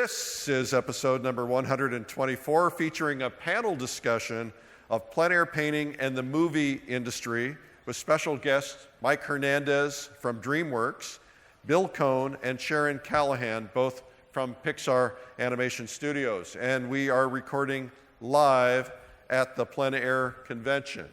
This is episode number 124, featuring a panel discussion of plein air painting and the movie industry with special guests Mike Hernandez from Dreamworks, Bill Cohn, and Sharon Calahan, both from Pixar Animation Studios. And we are recording live at the PleinAir convention.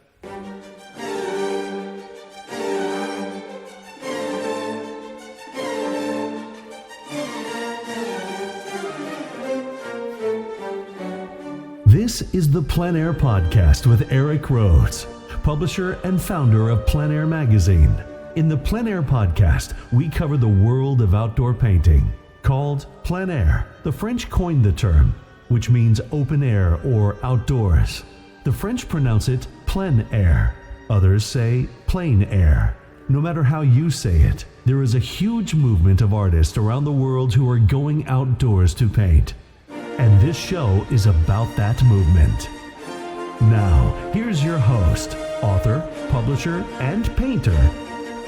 This is the PleinAir podcast with Eric Rhoads, publisher and founder of PleinAir magazine. In the PleinAir podcast, we cover the world of outdoor painting. Called plein air, the French coined the term, which means open air or outdoors. The French pronounce it plein air. Others say plain air. No matter how you say it, there is a huge movement of artists around the world who are going outdoors to paint. And this show is about that movement. Now, here's your host, author, publisher, and painter,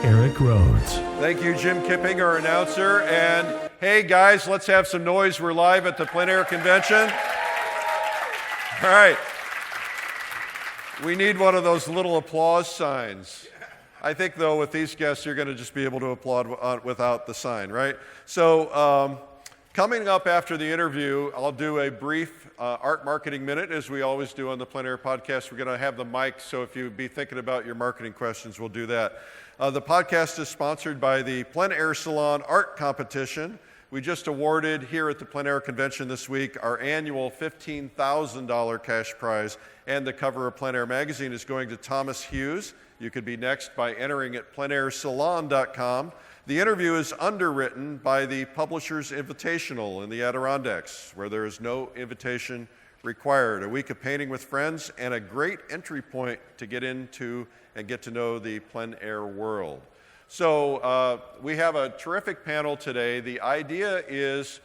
Eric Rhoads. Thank you, Jim Kipping, our announcer. And hey, guys, let's have some noise. We're live at the PleinAir convention. All right. We need one of those little applause signs. I think, though, with these guests, you're going to just be able to applaud without the sign, right? So, coming up after the interview, I'll do a brief art marketing minute, as we always do on the PleinAir podcast. We're going to have the mic, so if you be thinking about your marketing questions, we'll do that. The podcast is sponsored by the PleinAir Salon Art Competition. We just awarded here at the PleinAir Convention this week our annual $15,000 cash prize, and the cover of PleinAir magazine is going to Thomas Hughes. You could be next by entering at pleinairsalon.com. The interview is underwritten by the Publishers Invitational in the Adirondacks, where there is no invitation required. A week of painting with friends and a great entry point to get into and get to know the plein air world. So we have a terrific panel today. The idea is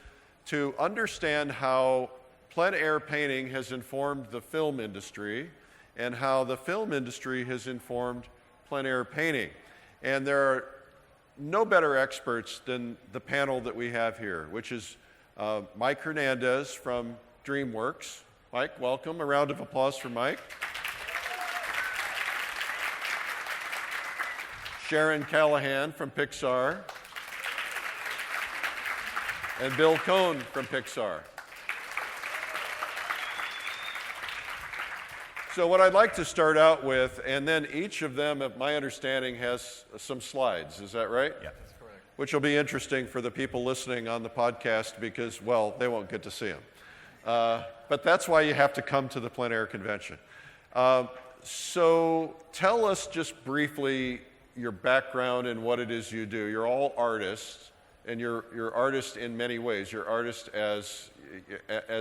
to understand how plein air painting has informed the film industry and how the film industry has informed plein air painting. And there are no better experts than the panel that we have here, which is Mike Hernandez from Dreamworks. Mike, welcome. A round of applause for Mike. Sharon Calahan from Pixar. And Bill Cohn from Pixar. So what I'd like to start out with, and then each of them, my understanding, has some slides. Is that right? Yeah, that's correct. Which will be interesting for the people listening on the podcast because, well, they won't get to see them. But that's why you have to come to the PleinAir convention. So tell us just briefly your background and what it is you do. You're all artists, and you're artists in many ways. You're artists as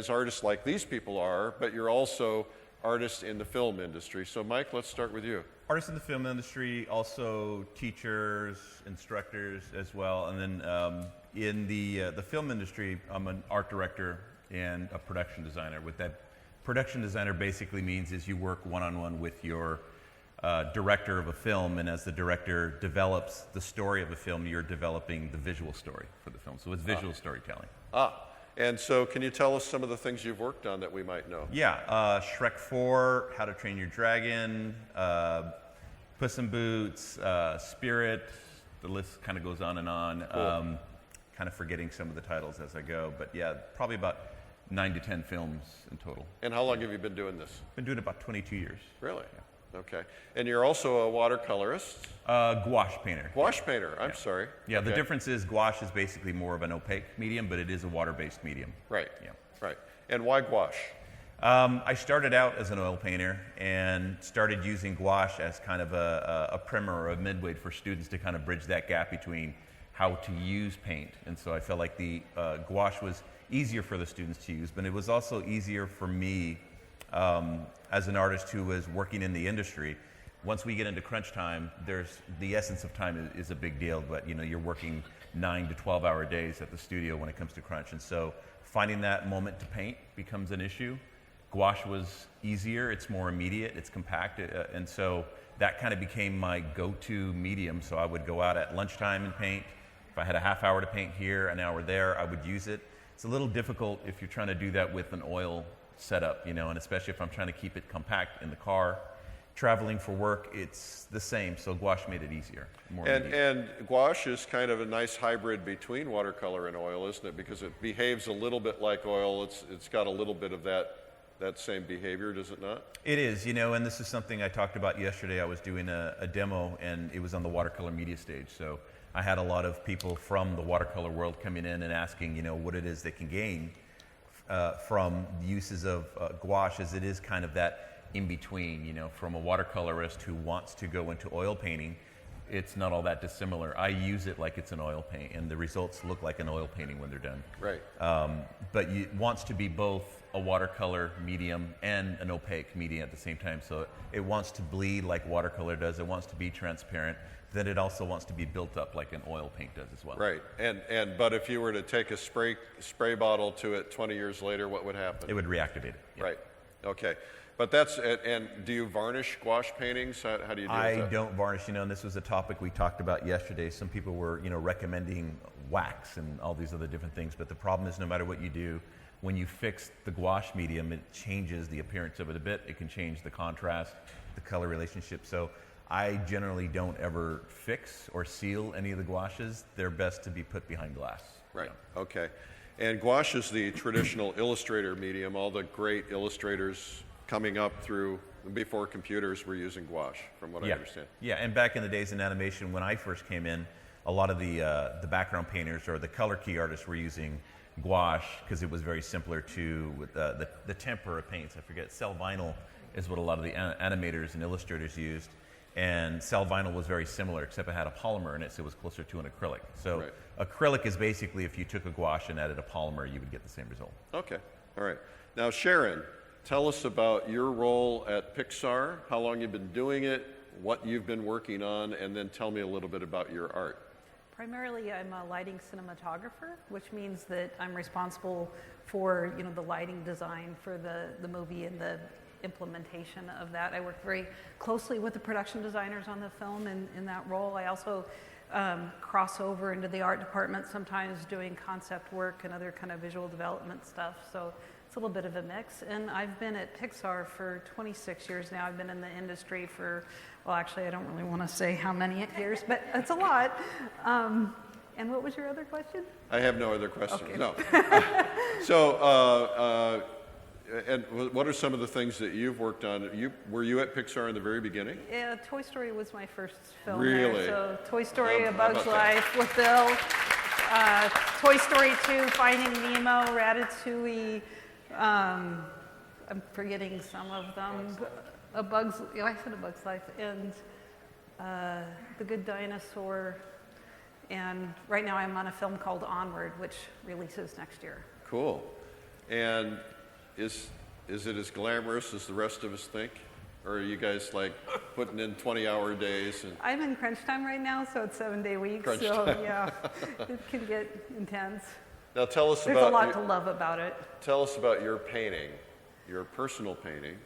artists like these people are, but you're also artists in the film industry. So Mike, let's start with you. Artists in the film industry, also teachers, instructors as well. And then in the film industry, I'm an art director and a production designer. What that production designer basically means is you work one-on-one with your director of a film, and as the director develops the story of a film, you're developing the visual story for the film. So it's visual storytelling. And so can you tell us some of the things you've worked on that we might know? Yeah, Shrek 4, How to Train Your Dragon, Puss in Boots, Spirit, the list kind of goes on and on. Cool. Kind of forgetting some of the titles as I go, but yeah, probably about 9 to 10 films in total. And how long have you been doing this? Been doing it about 22 years. Really? Yeah. Okay. And you're also a watercolorist? Gouache painter. Gouache painter, I'm sorry. Yeah, okay. The difference is gouache is basically more of an opaque medium, but it is a water-based medium. Right, yeah. Right. And why gouache? I started out as an oil painter and started using gouache as kind of a primer or a midway for students to kind of bridge that gap between how to use paint. And so I felt like the gouache was easier for the students to use, but it was also easier for me as an artist who was working in the industry. Once we get into crunch time, there's the essence of time is a big deal, but you know, you're working 9 to 12-hour days at the studio when it comes to crunch. And so finding that moment to paint becomes an issue. Gouache was easier, it's more immediate, it's compact, and so that kind of became my go-to medium. So I would go out at lunchtime and paint. If I had a half hour to paint here, an hour there, I would use it. it's a little difficult if you're trying to do that with an oil setup, you know, and especially if I'm trying to keep it compact in the car. Traveling for work, it's the same, so gouache made it easier. And gouache is kind of a nice hybrid between watercolor and oil, isn't it? Because it behaves a little bit like oil. It's got a little bit of that same behavior, does it not? It is, you know, and this is something I talked about yesterday. I was doing a demo, and it was on the watercolor media stage. So I had a lot of people from the watercolor world coming in and asking, you know, what it is they can gain from the uses of gouache, as it is kind of that in between, you know, from a watercolorist who wants to go into oil painting. It's not all that dissimilar. I use it like it's an oil paint, and the results look like an oil painting when they're done. Right. But it wants to be both a watercolor medium and an opaque medium at the same time. So it wants to bleed like watercolor does. It wants to be transparent. Then it also wants to be built up like an oil paint does as well. Right. But if you were to take a spray bottle to it 20 years later, what would happen? It would reactivate it. Yeah. Right. Okay. But and do you varnish gouache paintings? How do you do that? I don't varnish, you know, and this was a topic we talked about yesterday. Some people were, you know, recommending wax and all these other different things, but the problem is no matter what you do, when you fix the gouache medium, it changes the appearance of it a bit. It can change the contrast, the color relationship. So I generally don't ever fix or seal any of the gouaches. They're best to be put behind glass. Right, okay. And gouache is the traditional illustrator medium. All the great illustrators coming up through before computers were using gouache, from what I understand. Yeah, and back in the days in animation, when I first came in, a lot of the background painters or the color key artists were using gouache because it was very similar to the tempera paints. I forget, cell vinyl is what a lot of the animators and illustrators used. And cell vinyl was very similar, except it had a polymer in it, so it was closer to an acrylic. So acrylic is basically, if you took a gouache and added a polymer, you would get the same result. Okay, all right. Now, Sharon, tell us about your role at Pixar, how long you've been doing it, what you've been working on, and then tell me a little bit about your art. Primarily, I'm a lighting cinematographer, which means that I'm responsible for, you know, the lighting design for the movie and the implementation of that. I work very closely with the production designers on the film in that role. I also cross over into the art department, sometimes doing concept work and other kind of visual development stuff. So it's a little bit of a mix. And I've been at Pixar for 26 years now. I've been in the industry for, well, actually, I don't really want to say how many years, but it's a lot. And what was your other question? I have no other questions. Okay. No. So, and what are some of the things that you've worked on? Were you at Pixar in the very beginning? Yeah, Toy Story was my first film. Really? There. So Toy Story, A Bug's Life with Bill, Toy Story 2, Finding Nemo, Ratatouille. I'm forgetting some of them. I said A Bug's Life, and The Good Dinosaur. And right now I'm on a film called Onward, which releases next year. Cool. And is it as glamorous as the rest of us think? Or are you guys like putting in 20-hour days? And I'm in crunch time right now, so it's 7-day weeks. Crunch so time. Yeah, it can get intense. Now tell us There's about a lot to love about it. Tell us about your painting, your personal painting.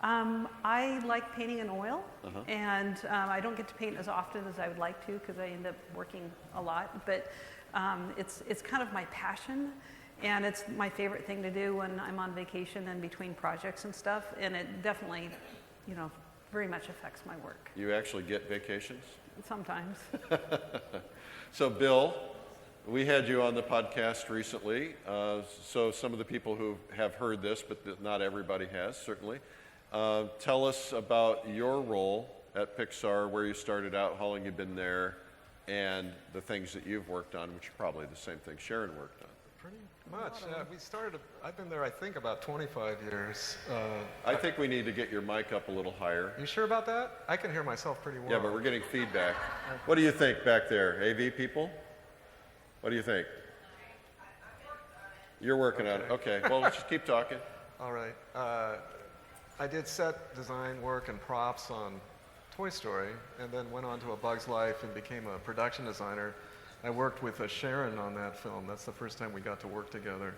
I like painting in oil, and I don't get to paint as often as I would like to because I end up working a lot. But it's kind of my passion, and it's my favorite thing to do when I'm on vacation and between projects and stuff. And it definitely, you know, very much affects my work. You actually get vacations? Sometimes. So, Bill, we had you on the podcast recently. So some of the people who have heard this, but not everybody has, certainly. Tell us about your role at Pixar, where you started out, how long you've been there, and the things that you've worked on, which are probably the same thing Sharon worked on. Pretty much. I've been there, I think, about 25 years. I think we need to get your mic up a little higher. You sure about that? I can hear myself pretty well. Yeah, but we're getting feedback. What do you think back there, AV people? What do you think? You're working on it. Okay, well, let's just keep talking. All right. I did set design work and props on Toy Story, and then went on to A Bug's Life and became a production designer. I worked with Sharon on that film. That's the first time we got to work together.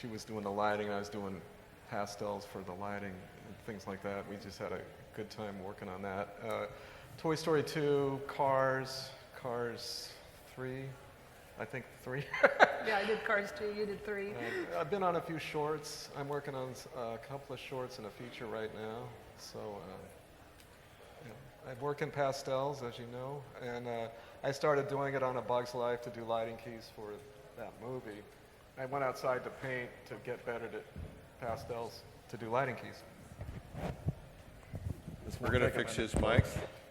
She was doing the lighting, I was doing pastels for the lighting and things like that. We just had a good time working on that. Toy Story 2, Cars 3, I think 3. Yeah, I did Cars 2, you did 3. I've been on a few shorts. I'm working on a couple of shorts and a feature right now. So I work in pastels, as you know, and I started doing it on A Bug's Life to do lighting keys for that movie. I went outside to paint to get better at pastels to do lighting keys. We're going to fix his mic.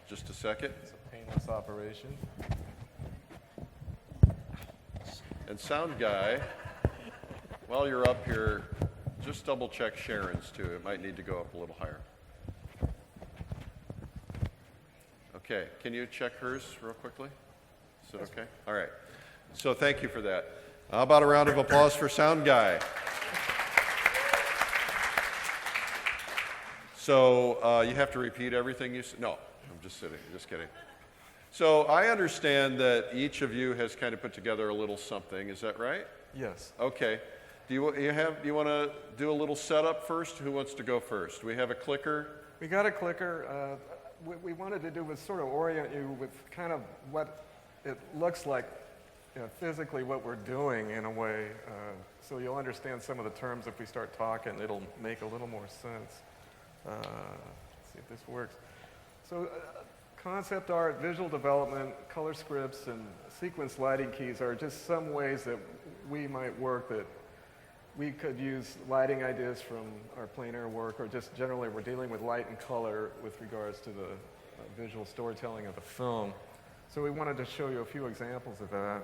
Just a second. It's a painless operation. And sound guy, while you're up here, just double check Sharon's too. It might need to go up a little higher. Okay, can you check hers real quickly? Is it okay? All right. So thank you for that. How about a round of applause for sound guy? So you have to repeat everything you said? No, I'm just kidding. So I understand that each of you has kind of put together a little something. Is that right? Yes. Okay. Do you want to do a little setup first? Who wants to go first? We have a clicker. We got a clicker. What we wanted to do was sort of orient you with kind of what it looks like, physically what we're doing in a way, so you'll understand some of the terms if we start talking. It'll make a little more sense. Let's see if this works. So concept art, visual development, color scripts, and sequence lighting keys are just some ways that we might work that we could use lighting ideas from our PleinAir work, or just generally we're dealing with light and color with regards to the visual storytelling of the film. So we wanted to show you a few examples of that.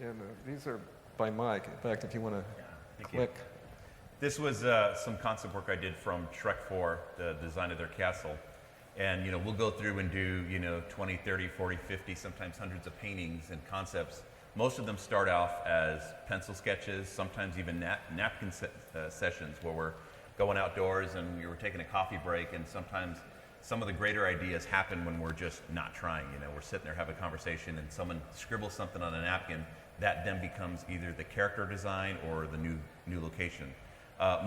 And these are by Mike. In fact, if you want to click. This was some concept work I did from Shrek 4, the design of their castle. And we'll go through and do 20, 30, 40, 50, sometimes hundreds of paintings and concepts. Most of them start off as pencil sketches, sometimes even napkin sessions where we're going outdoors and we were taking a coffee break, and sometimes some of the greater ideas happen when we're just not trying. We're sitting there having a conversation and someone scribbles something on a napkin that then becomes either the character design or the new location.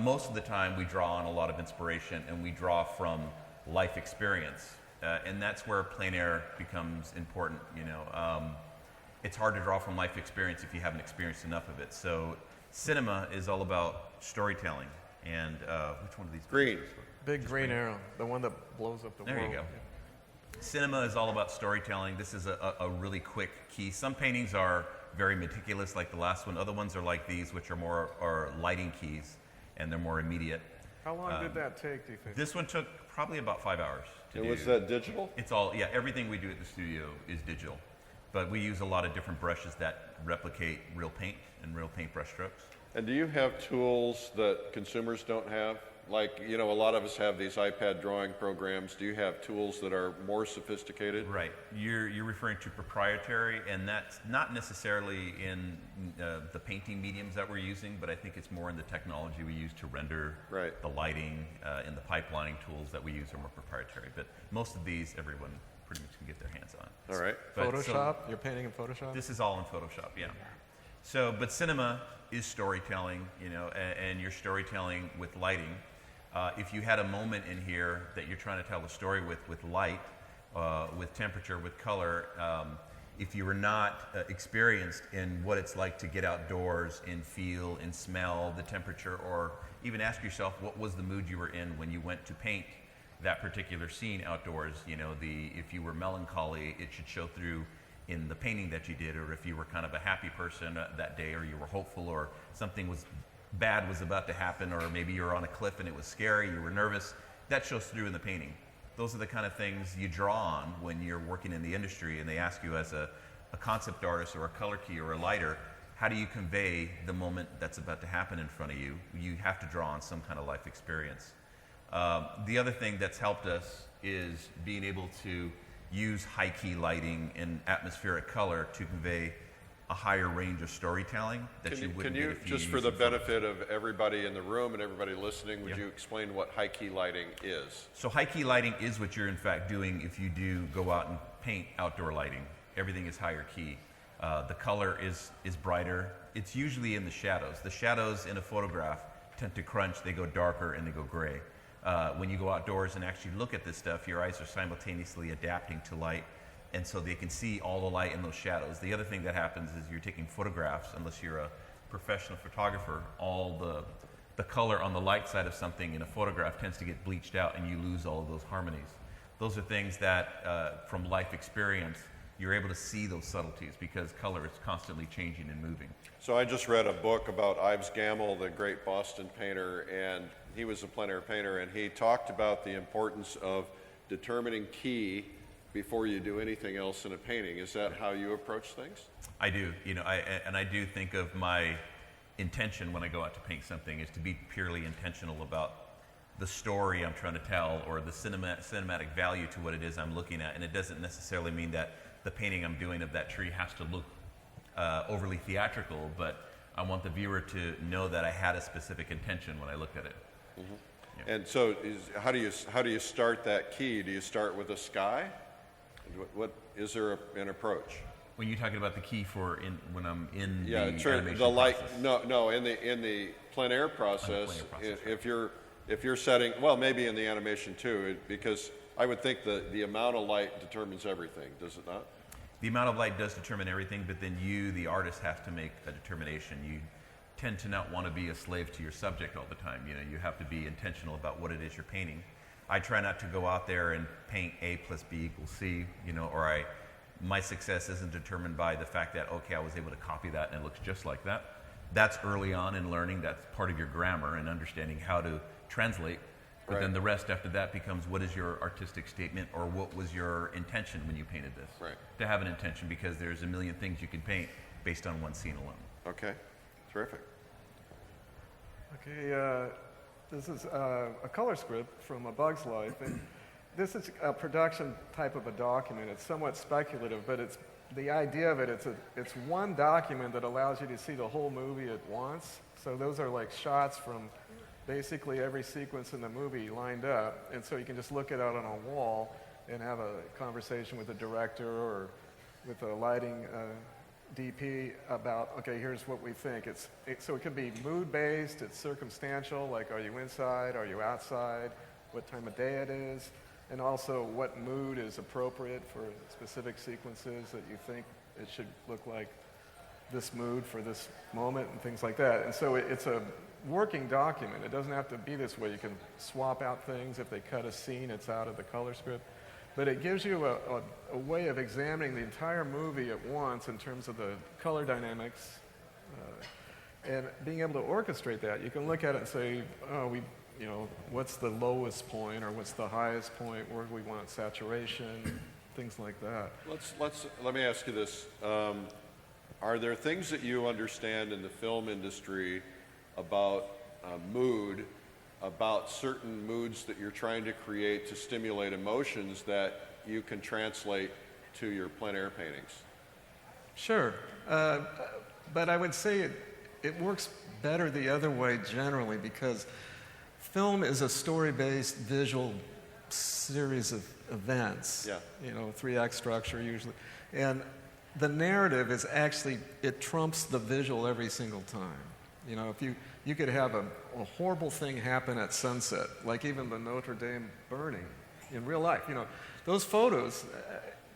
Most of the time we draw on a lot of inspiration and we draw from life experience, and that's where PleinAir becomes important. It's hard to draw from life experience if you haven't experienced enough of it. So cinema is all about storytelling. And which one of these? Green. Big green arrow, the one that blows up the There world. you go. Yeah. Cinema is all about storytelling. This is a really quick key. Some paintings are very meticulous, like the last one. Other ones are like these, which are more lighting keys, and they're more immediate. How long did that take, do you think? This one took probably about 5 hours to do. Was that digital? It's all, everything we do at the studio is digital. But we use a lot of different brushes that replicate real paint and real paint brush strokes. And do you have tools that consumers don't have? Like, a lot of us have these iPad drawing programs. Do you have tools that are more sophisticated? Right. You're referring to proprietary, and that's not necessarily in the painting mediums that we're using, but I think it's more in the technology we use to render the lighting, and the pipelining tools that we use are more proprietary. But most of these, everyone pretty much can get their hands on. All right. Photoshop? You're painting in Photoshop? This is all in Photoshop, yeah. So, but cinema is storytelling, and you're storytelling with lighting. If you had a moment in here that you're trying to tell a story with light, with temperature, with color, if you were not experienced in what it's like to get outdoors and feel and smell the temperature, or even ask yourself what was the mood you were in when you went to paint that particular scene outdoors, if you were melancholy, it should show through in the painting that you did, or if you were kind of a happy person that day, or you were hopeful, or something bad was about to happen, or maybe you were on a cliff and it was scary, you were nervous, that shows through in the painting. Those are the kind of things you draw on when you're working in the industry, and they ask you as a concept artist or a color key or a lighter, how do you convey the moment that's about to happen in front of you? You have to draw on some kind of life experience. The other thing that's helped us is being able to use high key lighting and atmospheric color to convey a higher range of storytelling that you wouldn't get if you just for the benefit of everybody in the room and everybody listening, would you explain what high key lighting is? So high key lighting is what you're in fact doing if you do go out and paint outdoor lighting. Everything is higher key. The color is brighter. It's usually in the shadows. The shadows in a photograph tend to crunch, they go darker and they go gray. When you go outdoors and actually look at this stuff, your eyes are simultaneously adapting to light and so they can see all the light and those shadows. The other thing that happens is you're taking photographs, unless you're a professional photographer, all the color on the light side of something in a photograph tends to get bleached out and you lose all of those harmonies. Those are things that, from life experience, you're able to see those subtleties because color is constantly changing and moving. So I just read a book about Ives Gammell, the great Boston painter, and he was a plein air painter, and he talked about the importance of determining key before you do anything else in a painting. Is that how you approach things? I do, I do think of my intention when I go out to paint something is to be purely intentional about the story I'm trying to tell or the cinematic value to what it is I'm looking at. And it doesn't necessarily mean that the painting I'm doing of that tree has to look overly theatrical, but I want the viewer to know that I had a specific intention when I looked at it. Mm-hmm. Yeah. And so how do you start that key? Do you start with a sky? What is there an approach? When you're talking about the key when I'm in the animation the light process. No, in the plein air process, if you're setting, well, maybe in the animation too, because I would think the amount of light determines everything, does it not? The amount of light does determine everything, but then you, the artist, have to make a determination. You tend to not want to be a slave to your subject all the time. You have to be intentional about what it is you're painting. I try not to go out there and paint A plus B equals C, or my success isn't determined by the fact that, okay, I was able to copy that and it looks just like that. That's early on in learning. That's part of your grammar and understanding how to translate. But then the rest after that becomes, what is your artistic statement, or what was your intention when you painted this? Right. To have an intention, because there's a million things you can paint based on one scene alone. Okay, terrific. Okay, this is a color script from A Bug's Life, and this is a production type of a document. It's somewhat speculative, but it's the idea of it. It's one document that allows you to see the whole movie at once. So those are like shots from basically every sequence in the movie lined up, and so you can just look it out on a wall and have a conversation with the director or with a lighting DP about, okay, here's what we think. So it can be mood-based, it's circumstantial, like are you inside, are you outside, what time of day it is, and also what mood is appropriate for specific sequences that you think it should look like this mood for this moment and things like that. And so it's a working document. It doesn't have to be this way. You can swap out things. If they cut a scene, it's out of the color script. But it gives you a way of examining the entire movie at once in terms of the color dynamics and being able to orchestrate that. You can look at it and say, what's the lowest point or what's the highest point? Where do we want saturation? Things like that. Let me ask you this. Are there things that you understand in the film industry about mood, about certain moods that you're trying to create to stimulate emotions that you can translate to your plein air paintings? Sure, but I would say it works better the other way generally, because film is a story-based visual series of events. Yeah. 3-act structure usually, and the narrative is actually, it trumps the visual every single time. If you could have a horrible thing happen at sunset, like even the Notre Dame burning in real life. Those photos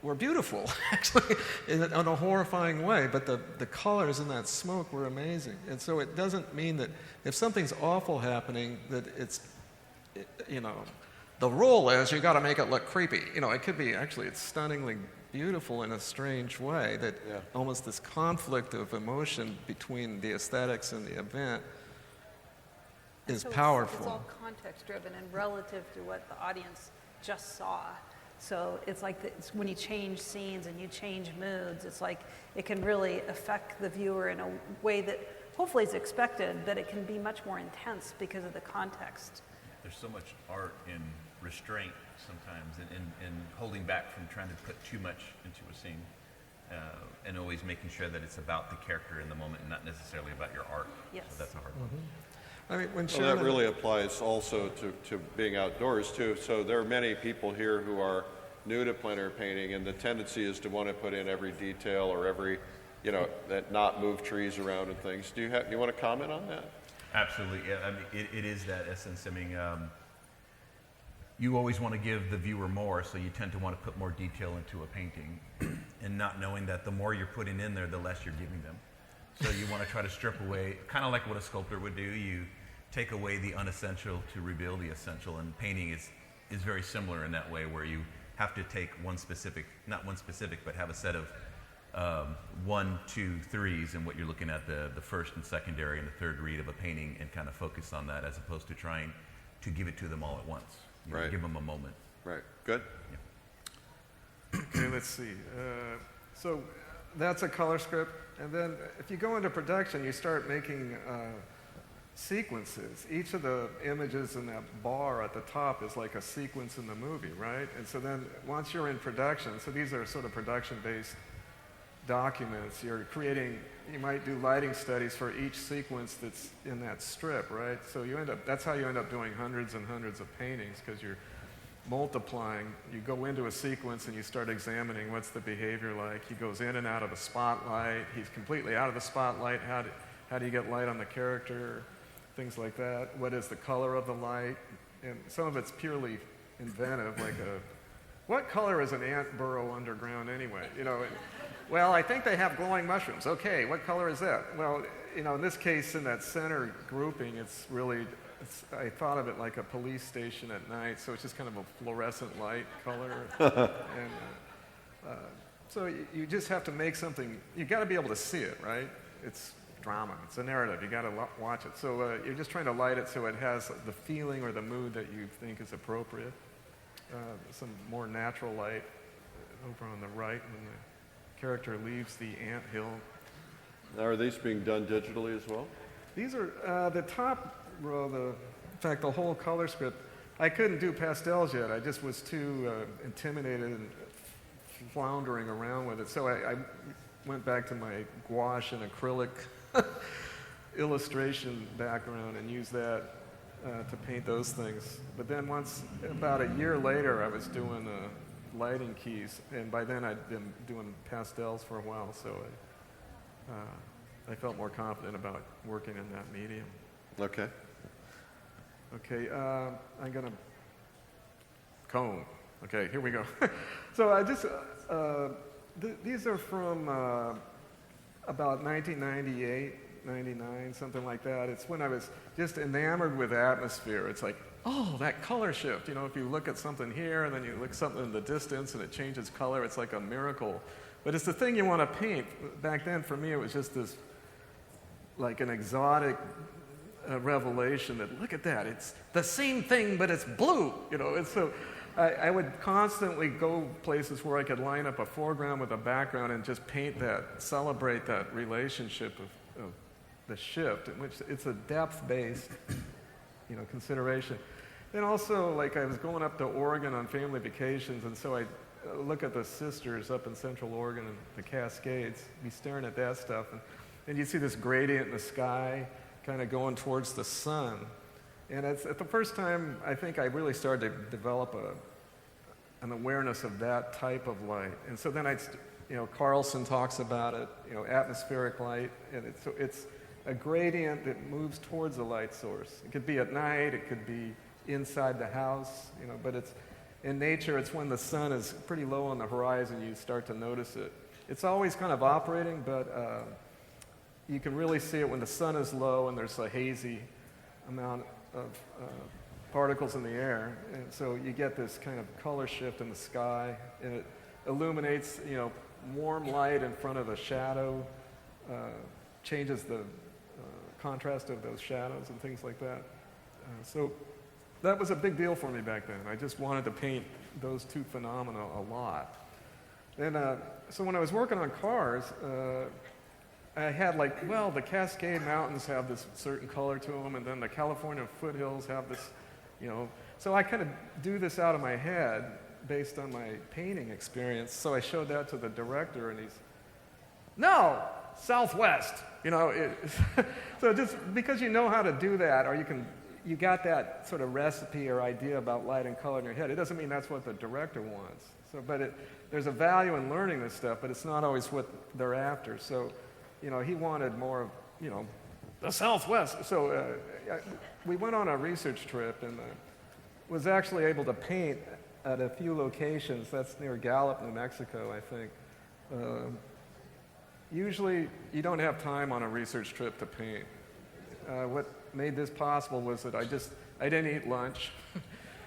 were beautiful, actually, in a horrifying way, but the colors in that smoke were amazing. And so it doesn't mean that if something's awful happening, that the rule is you got to make it look creepy. It could be, actually, it's stunningly beautiful in a strange way, that almost this conflict of emotion between the aesthetics and the event is powerful. It's all context driven and relative to what the audience just saw. So it's like when you change scenes and you change moods, it's like it can really affect the viewer in a way that hopefully is expected, but it can be much more intense because of the context. There's so much art in restraint sometimes, and holding back from trying to put too much into a scene, and always making sure that it's about the character in the moment and not necessarily about your art. Yes. So that's a hard one. I mean, That really applies also to being outdoors too. So there are many people here who are new to plein air painting, and the tendency is to want to put in every detail or every, that not move trees around and things. Do you want to comment on that? Absolutely. Yeah, I mean, it is that essence. I mean, you always want to give the viewer more, so you tend to want to put more detail into a painting, and not knowing that the more you're putting in there, the less you're giving them. So you want to try to strip away, kind of like what a sculptor would do. You take away the unessential to reveal the essential, and painting is very similar in that way, where you have to take not one specific, but have a set of 1, 2, 3s, and what you're looking at, the first and secondary and the third read of a painting, and kind of focus on that, as opposed to trying to give it to them all at once. You know, Right. give them a moment. Right. Good. Okay, let's see. So that's a color script. And then if you go into production, you start making sequences. Each of the images in that bar at the top is like a sequence in the movie, right? And so then once you're in production, so these are sort of production-based documents, you might do lighting studies for each sequence that's in that strip, right? So that's how you end up doing hundreds and hundreds of paintings, because you're multiplying. You go into a sequence and you start examining what's the behavior like. He goes in and out of a spotlight. He's completely out of the spotlight. How do you get light on the character? Things like that. What is the color of the light? And some of it's purely inventive, like what color is an ant burrow underground anyway? Well, I think they have glowing mushrooms. Okay, what color is that? Well, in this case, in that center grouping, I thought of it like a police station at night, so it's just kind of a fluorescent light color. And so you just have to make something, you got to be able to see it, right? It's drama, it's a narrative, you got to watch it. So you're just trying to light it so it has the feeling or the mood that you think is appropriate. Some more natural light over on the right when the character leaves the anthill. Now, are these being done digitally as well? These are the top row, in fact, the whole color script. I couldn't do pastels yet. I just was too intimidated and floundering around with it. So I went back to my gouache and acrylic illustration background and used that to paint those things. But then about a year later, I was doing lighting keys, and by then I'd been doing pastels for a while, so I felt more confident about working in that medium. Okay. Okay, I'm gonna cone. Okay, here we go. So I just, these are from about 1998, 99, something like that. It's when I was just enamored with atmosphere. It's like, oh, that color shift. If you look at something here and then you look at something in the distance and it changes color, it's like a miracle. But it's the thing you want to paint. Back then, for me, it was just this, like an exotic revelation that, look at that, it's the same thing, but it's blue, And so I would constantly go places where I could line up a foreground with a background and just paint that, celebrate that relationship of the shift, in which it's a depth-based, consideration. And also, like, I was going up to Oregon on family vacations, and so I look at the sisters up in Central Oregon and the Cascades, be staring at that stuff, and you see this gradient in the sky, kind of going towards the sun. And it's at the first time I think I really started to develop an awareness of that type of light. And so then Carlson talks about it, atmospheric light, and it's a gradient that moves towards the light source. It could be at night, it could be inside the house, but it's in nature, it's when the sun is pretty low on the horizon you start to notice it. It's always kind of operating, but you can really see it when the sun is low and there's a hazy amount of particles in the air. And so you get this kind of color shift in the sky, and it illuminates, warm light in front of a shadow, changes the contrast of those shadows and things like that. So that was a big deal for me back then. I just wanted to paint those two phenomena a lot. And so when I was working on cars, I had the Cascade Mountains have this certain color to them, and then the California foothills have this, So I kind of do this out of my head based on my painting experience. So I showed that to the director, and no, Southwest. So just because you know how to do that, or you got that sort of recipe or idea about light and color in your head, it doesn't mean that's what the director wants. So, but there's a value in learning this stuff, but it's not always what they're after. So, he wanted more of, the Southwest. So we went on a research trip, and was actually able to paint at a few locations. That's near Gallup, New Mexico, I think. Usually, you don't have time on a research trip to paint. What made this possible was that I didn't eat lunch.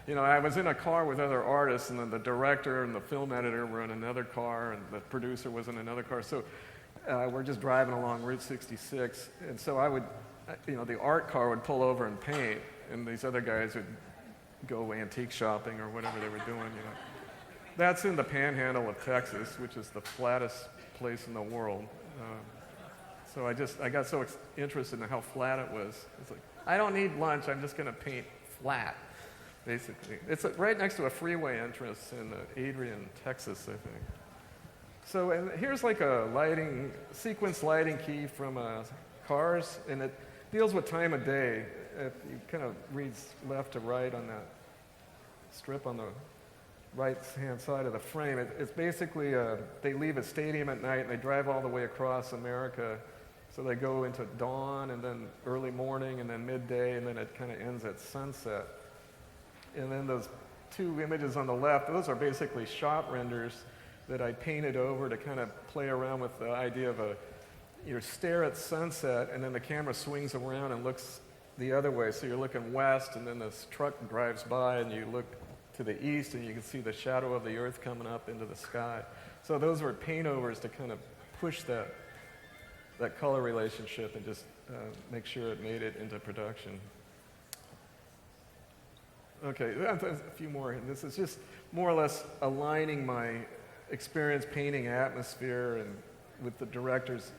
I was in a car with other artists, and then the director and the film editor were in another car, and the producer was in another car. So we're just driving along Route 66, and so I would, the art car would pull over and paint, and these other guys would go antique shopping or whatever they were doing. That's in the panhandle of Texas, which is the flattest place in the world. So I got so interested in how flat it was. It's like, I don't need lunch, I'm just going to paint flat, basically. It's right next to a freeway entrance in Adrian, Texas, I think. So and here's like a sequence lighting key from Cars, and it deals with time of day. It kind of reads left to right on that strip on the right-hand side of the frame. It's basically, they leave a stadium at night and they drive all the way across America. So they go into dawn and then early morning and then midday, and then it kind of ends at sunset. And then those two images on the left, those are basically shot renders that I painted over to kind of play around with the idea of you stare at sunset and then the camera swings around and looks the other way. So you're looking west, and then this truck drives by and you look to the east and you can see the shadow of the earth coming up into the sky. So those were paint overs to kind of push that color relationship and just make sure it made it into production. Okay, a few more. This is just more or less aligning my experience painting atmosphere and with the director's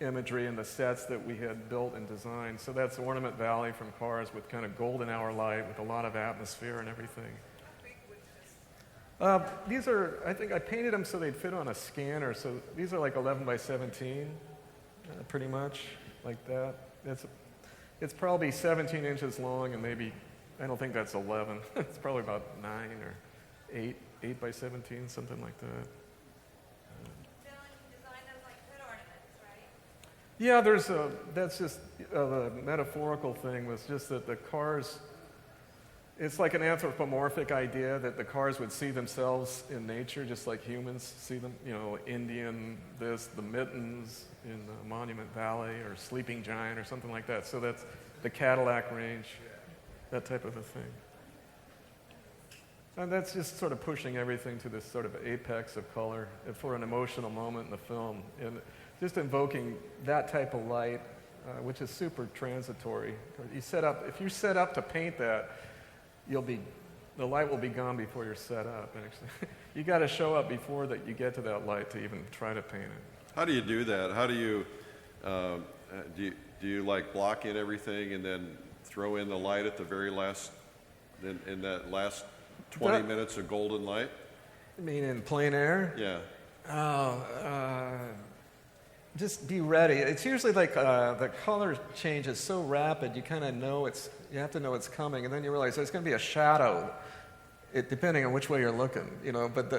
imagery and the sets that we had built and designed. So that's Ornament Valley from Cars with kind of golden hour light with a lot of atmosphere and everything. These are, I think I painted them so they'd fit on a scanner. So these are like 11 by 17, pretty much like that. It's probably 17 inches long and maybe, I don't think that's 11. It's probably about 9 or 8 by 17, something like that. Yeah, that's just the metaphorical thing was just that the cars, it's like an anthropomorphic idea that the cars would see themselves in nature just like humans see them, Indian, the mittens in Monument Valley or Sleeping Giant or something like that. So that's the Cadillac range, that type of a thing. And that's just sort of pushing everything to this sort of apex of color for an emotional moment in the film. And just invoking that type of light, which is super transitory. If you're set up to paint that, the light will be gone before you're set up. Actually, you got to show up before that you get to that light to even try to paint it. How do you do that? How do you do you like block in everything and then throw in the light at the very last in that last 20 minutes of golden light? You mean in PleinAir? Yeah. Just be ready. It's usually like the color change is so rapid, you kind of know you have to know it's coming, and then you realize there's going to be a shadow, depending on which way you're looking, but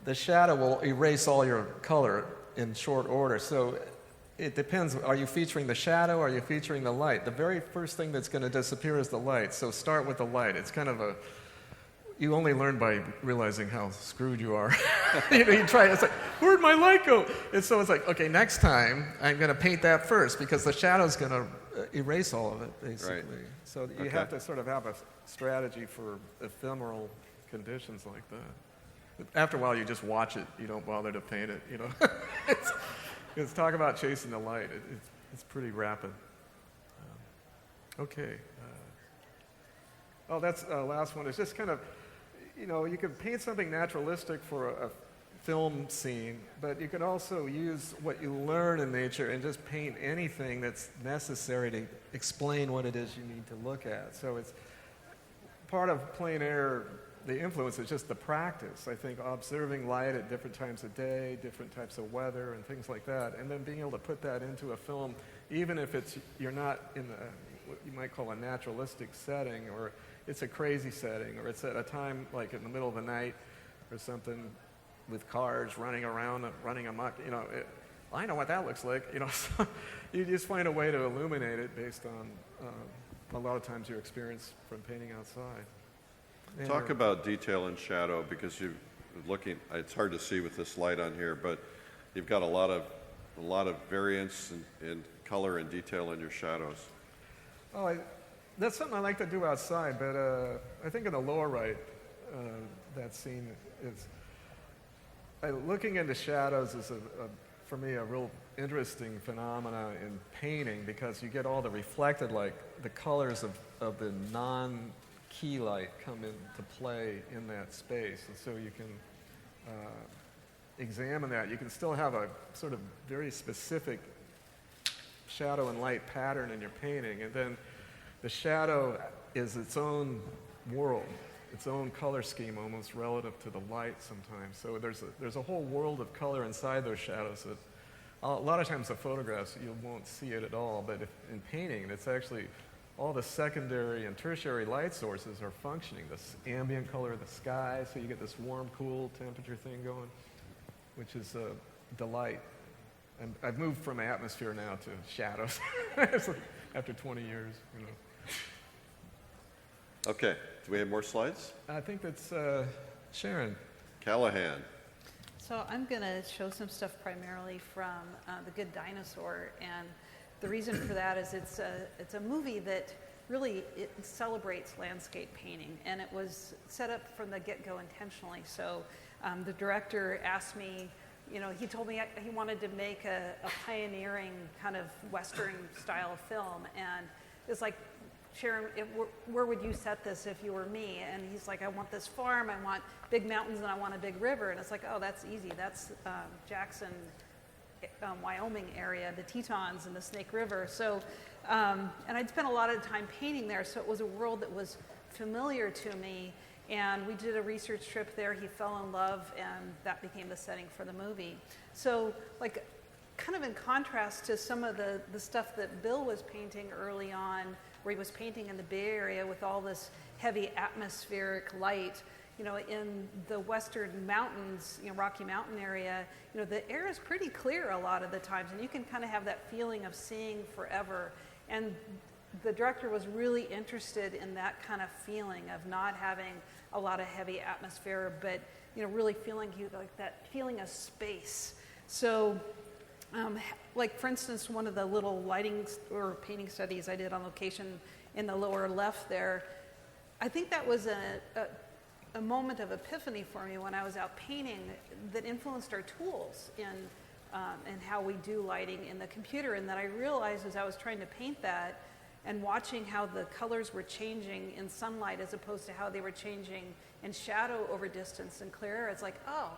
the shadow will erase all your color in short order. So it depends. Are you featuring the shadow? Are you featuring the light? The very first thing that's going to disappear is the light. So start with the light. It's kind of you only learn by realizing how screwed you are. You try, it's like, where'd my light go? And so it's like, okay, next time I'm going to paint that first because the shadow's going to erase all of it, basically. Right. So you have to sort of have a strategy for ephemeral conditions like that. After a while, you just watch it. You don't bother to paint it, It's talk about chasing the light. It's pretty rapid. Okay. That's the last one. It's just kind of, you can paint something naturalistic for a film scene, but you can also use what you learn in nature and just paint anything that's necessary to explain what it is you need to look at. So it's part of PleinAir, the influence is just the practice. I think observing light at different times of day, different types of weather, and things like that, and then being able to put that into a film, even if you're not in what you might call a naturalistic setting, or it's a crazy setting, or it's at a time like in the middle of the night or something with cars running around, running amok. I know what that looks like. So you just find a way to illuminate it based on a lot of times your experience from painting outside. Talk about detail and shadow, because you're looking, it's hard to see with this light on here, but you've got a lot of variance in color and detail in your shadows. Oh, that's something I like to do outside, but I think in the lower right, that scene is, looking into shadows is, for me, a real interesting phenomena in painting, because you get all the reflected, like the colors of the non-key light come into play in that space, and so you can examine that. You can still have a sort of very specific shadow and light pattern in your painting, and then the shadow is its own world, its own color scheme, almost relative to the light sometimes. So there's a whole world of color inside those shadows that a lot of times the photographs you won't see it at all, but in painting it's actually all the secondary and tertiary light sources are functioning. This ambient color of the sky, so you get this warm, cool temperature thing going, which is a delight. And I've moved from atmosphere now to shadows after 20 years, you know. Okay, do we have more slides? I think that's Sharon. Calahan. So I'm going to show some stuff primarily from The Good Dinosaur, and the reason for that is it's a movie that really it celebrates landscape painting, and it was set up from the get-go intentionally. So the director asked me, you know, he told me he wanted to make a pioneering kind of Western style film, and it's like, Sharon, where would you set this if you were me? And he's like, I want this farm, I want big mountains, and I want a big river. And it's like, oh, that's easy. That's Jackson, Wyoming area, the Tetons and the Snake River. So, and I'd spent a lot of time painting there, so it was a world that was familiar to me. And we did a research trip there. He fell in love, and that became the setting for the movie. So, like, kind of in contrast to some of the stuff that Bill was painting early on, where he was painting in the Bay Area with all this heavy atmospheric light, you know, in the western mountains, you know, Rocky Mountain area, you know, the air is pretty clear a lot of the times, and you can kind of have that feeling of seeing forever. And the director was really interested in that kind of feeling of not having a lot of heavy atmosphere, but, you know, really feeling like that feeling of space. So, like, for instance, one of the little lighting or painting studies I did on location in the lower left there, I think that was a moment of epiphany for me when I was out painting that influenced our tools in how we do lighting in the computer. And that I realized as I was trying to paint that and watching how the colors were changing in sunlight as opposed to how they were changing in shadow over distance and clear air, it's like, oh,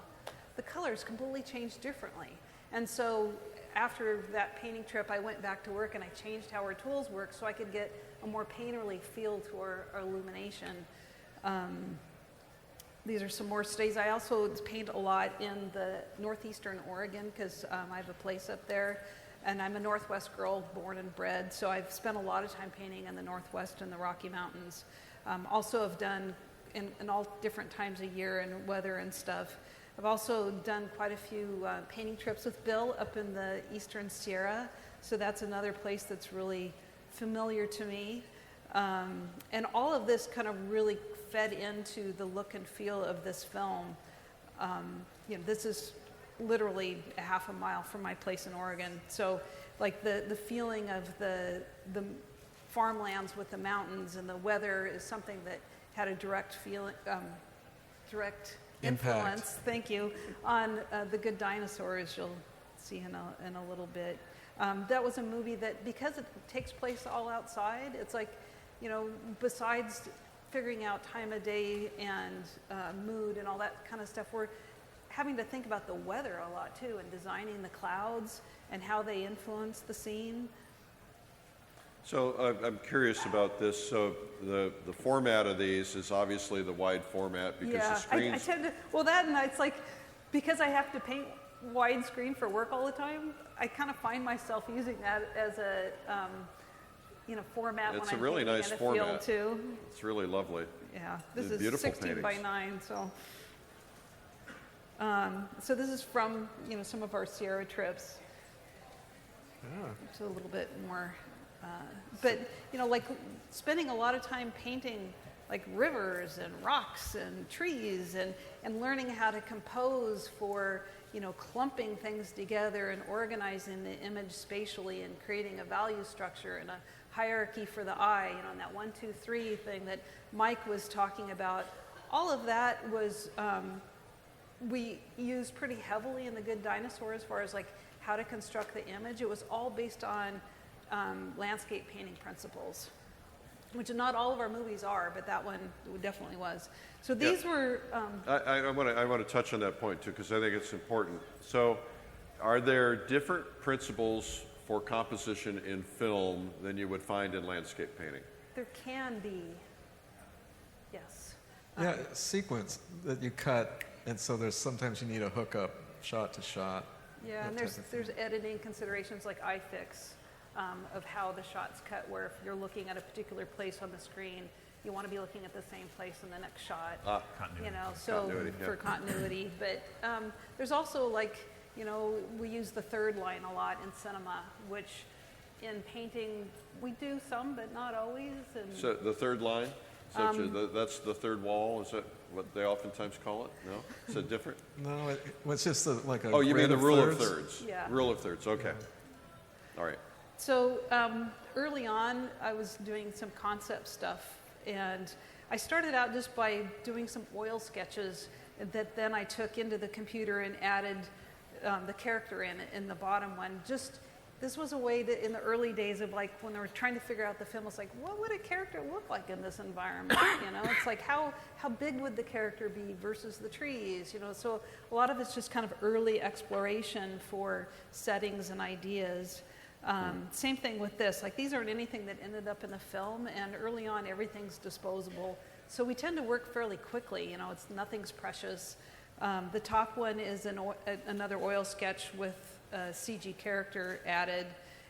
the colors completely changed differently. And so after that painting trip, I went back to work and I changed how our tools work so I could get a more painterly feel to our illumination. These are some more studies. I also paint a lot in the northeastern Oregon because I have a place up there. And I'm a Northwest girl, born and bred, so I've spent a lot of time painting in the Northwest and the Rocky Mountains. Also have done in all different times of year and weather and stuff. I've also done quite a few painting trips with Bill up in the Eastern Sierra, so that's another place that's really familiar to me. And all of this kind of really fed into the look and feel of this film. You know, this is literally a half a mile from my place in Oregon, so like the feeling of the farmlands with the mountains and the weather is something that had a direct feeling, direct influence, thank you, on The Good Dinosaur, as you'll see in a little bit. That was a movie that, because it takes place all outside, it's like, you know, besides figuring out time of day and mood and all that kind of stuff, we're having to think about the weather a lot too, and designing the clouds and how they influence the scene. So I'm curious about this. So the format of these is obviously the wide format because the screens. I tend to, well, that, and it's like, because I have to paint widescreen for work all the time, I kind of find myself using that as a you know, format. It's when a I'm really nice in a format field too. It's really lovely. Yeah, this They're is beautiful 16 by 9, so. So this is from, you know, some of our Sierra trips. Yeah. It's a little bit more, but, you know, like spending a lot of time painting like rivers and rocks and trees, and learning how to compose for, you know, clumping things together and organizing the image spatially and creating a value structure and a hierarchy for the eye, you know, and that 1, 2, 3 thing that Mike was talking about. All of that was, we used pretty heavily in The Good Dinosaur as far as like how to construct the image. It was all based on landscape painting principles, which not all of our movies are, but that one definitely was. So these were... I want to touch on that point too, because I think it's important. So are there different principles for composition in film than you would find in landscape painting? There can be, yes. Yeah, sequence that you cut, and so there's sometimes you need a hookup shot to shot. Yeah, and there's editing considerations like iFix of how the shot's cut, where if you're looking at a particular place on the screen, you want to be looking at the same place in the next shot. Continuity. You know, so Continuity, yeah. for continuity. But there's also like, you know, we use the third line a lot in cinema, which in painting we do some, but not always. And So the third line, that's the third wall, is that what they oftentimes call it? No? Is it different? No, it's just like a Oh, you mean grid the rule of thirds. thirds? Yeah. Rule of thirds, okay. All right. So early on, I was doing some concept stuff, and I started out just by doing some oil sketches that then I took into the computer and added the character in the bottom one. This was a way that in the early days of like when they were trying to figure out the film, it's like, what would a character look like in this environment? You know, it's like how big would the character be versus the trees? You know, so a lot of it's just kind of early exploration for settings and ideas. Same thing with this. Like these aren't anything that ended up in the film, and early on everything's disposable. So we tend to work fairly quickly. You know, nothing's precious. The top one is another oil sketch with a CG character added,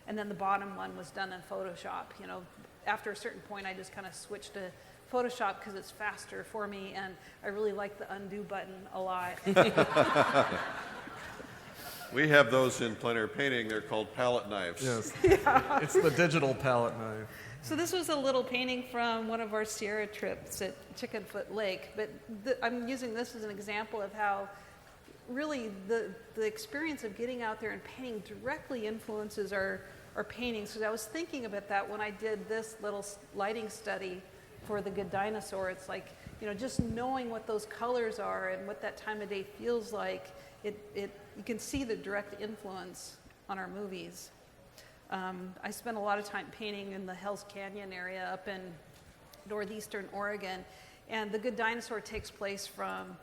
and then the bottom one was done in Photoshop. You know, after a certain point, I just kind of switched to Photoshop because it's faster for me, and I really like the undo button a lot. We have those in plein air painting. They're called palette knives. Yes. It's the digital palette knife. So this was a little painting from one of our Sierra trips at Chickenfoot Lake, but I'm using this as an example of how really the experience of getting out there and painting directly influences our paintings. Because I was thinking about that when I did this little lighting study for The Good Dinosaur. It's like, you know, just knowing what those colors are and what that time of day feels like, you can see the direct influence on our movies. I spent a lot of time painting in the Hell's Canyon area up in northeastern Oregon, and The Good Dinosaur takes place from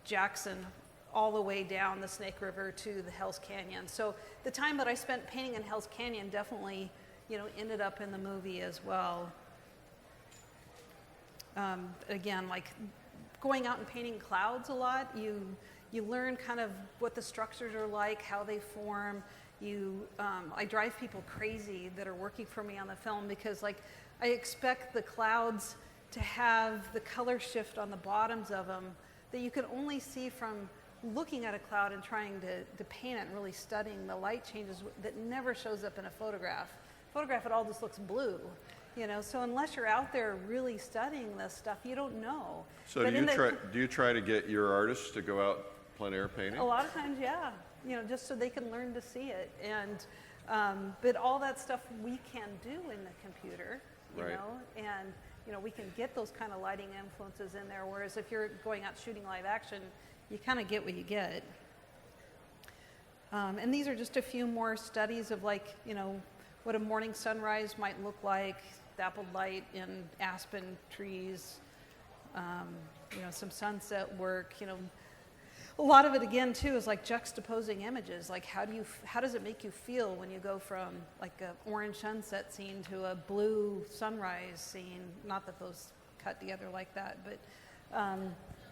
Jackson all the way down the Snake River to the Hell's Canyon. So the time that I spent painting in Hell's Canyon definitely, you know, ended up in the movie as well. Again, like going out and painting clouds a lot, you learn kind of what the structures are like, how they form. I drive people crazy that are working for me on the film because like I expect the clouds to have the color shift on the bottoms of them that you can only see from looking at a cloud and trying to paint it and really studying the light changes that never shows up in a photograph. Photograph, it all just looks blue. You know, so unless you're out there really studying this stuff, you don't know. So do you try to get your artists to go out plein air painting? A lot of times, yeah. You know, just so they can learn to see it. And but all that stuff we can do in the computer, you Right. know, and you know we can get those kind of lighting influences in there. Whereas if you're going out shooting live action, you kind of get what you get. And these are just a few more studies of like, you know, what a morning sunrise might look like, dappled light in aspen trees, you know, some sunset work, you know. A lot of it again too is like juxtaposing images. Like how does it make you feel when you go from like an orange sunset scene to a blue sunrise scene? Not that those cut together like that, but